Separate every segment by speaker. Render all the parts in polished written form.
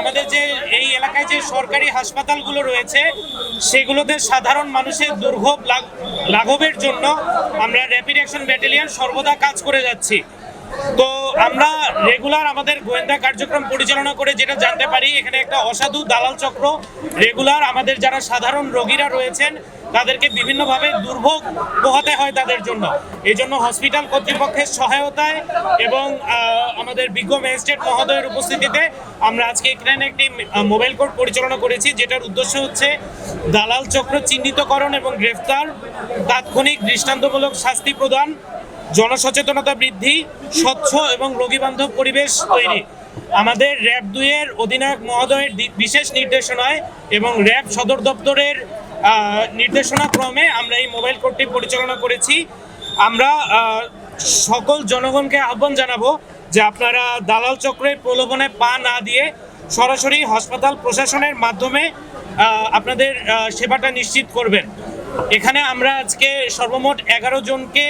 Speaker 1: আমাদের যে এই এলাকায় যে সরকারি হাসপাতালগুলো রয়েছে সেগুলোতে সাধারণ মানুষের দুর্ভোগ লাঘবের জন্য আমরা র্যাপিড অ্যাকশন ব্যাটালিয়ন সর্বদা কাজ করে যাচ্ছি। তো আমরা রেগুলার আমাদের গোয়েন্দা কার্যক্রম পরিচালনা করে যেটা জানতে পারি, এখানে একটা অসাধু দালাল চক্র রেগুলার আমাদের যারা সাধারণ রোগীরা রয়েছেন তাদেরকে বিভিন্নভাবে দুর্ভোগ পোহাতে হয় তাদের জন্য। এই জন্য হসপিটাল কর্তৃপক্ষের সহায়তায় এবং আমাদের বিজ্ঞ ম্যাজিস্ট্রেট মহোদয়ের উপস্থিতিতে আমরা আজকে এখানে একটি মোবাইল কোর্ট পরিচালনা করেছি, যেটার উদ্দেশ্য হচ্ছে দালাল চক্র চিহ্নিতকরণ এবং গ্রেফতার, তাৎক্ষণিক দৃষ্টান্তমূলক শাস্তি প্রদান, জনসচেতনতা বৃদ্ধি, স্বচ্ছ এবং রোগীবান্ধব পরিবেশ তৈরি। আমাদের র্যাব 2 এর অধিনায়ক মহোদয়ের বিশেষ নির্দেশনায় এবং র্যাব সদর দপ্তরের নির্দেশনা ক্রমে আমরা এই মোবাইল কোর্টটি পরিচালনা করেছি। আমরা সকল জনগণকে আহ্বান জানাবো যে আপনারা দালাল চক্রের প্রলোভনে পা না দিয়ে সরাসরি হাসপাতাল প্রশাসনের মাধ্যমে আপনাদের সেবাটা নিশ্চিত করবেন। এখানে আমরা আজকে সর্বমোট 11 জনকে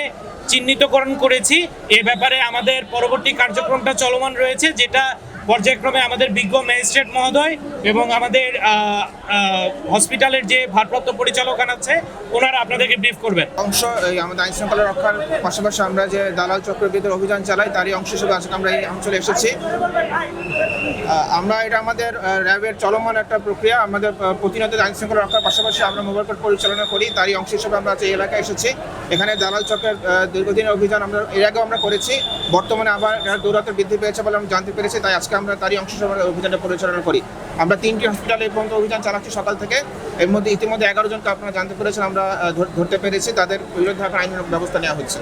Speaker 1: চিহ্নিতকরণ করেছি। এ ব্যাপারে আমাদের পরবর্তী কার্যক্রমটা চলমান রয়েছে, যেটা পর্যায়ক্রমে আমাদের বিজ্ঞ ম্যাজিস্ট্রেট মহোদয় এবং আমাদের হসপিটালের যে ভারপ্রাপ্ত পরিচালক আছে ওনারা আপনাদেরকে ব্রিফ করবেন।
Speaker 2: অংশ আমাদের আইন শৃঙ্খলা রক্ষার পাশাপাশি আমরা যে দালাল চক্রের বিরুদ্ধে অভিযান চালাই তারই অংশ হিসেবে আজকে আমরা এই অঞ্চলে এসেছি। আমরা এটা আমাদের র্যাবের চলমান একটা প্রক্রিয়া। আমাদের প্রতিনিয়ত আইন শৃঙ্খলা রক্ষার পাশাপাশি আমরা মোবাইল কোর্ট পরিচালনা করি, তারই অংশ হিসেবে আমরা এই এলাকায় এসেছি। এখানে দালাল চক্রের দীর্ঘদিনের অভিযান আমরা এর আগেও আমরা করেছি, বর্তমানে আবার দৌরাত্ম্য বৃদ্ধি পেয়েছে বলে আমরা জানতে পেরেছি, তাই আজকে আমরা তারই অংশ হিসেবে অভিযানটা পরিচালনা করি। আমরা 3টি হসপিটালে এই পর্যন্ত অভিযান চালাচ্ছি সকাল থেকে। এর মধ্যে ইতিমধ্যে 11 জনকে আপনারা জানতে পেরেছেন আমরা ধরতে পেরেছি, তাদের বিরুদ্ধে এখন আইনের ব্যবস্থা নেওয়া হচ্ছে।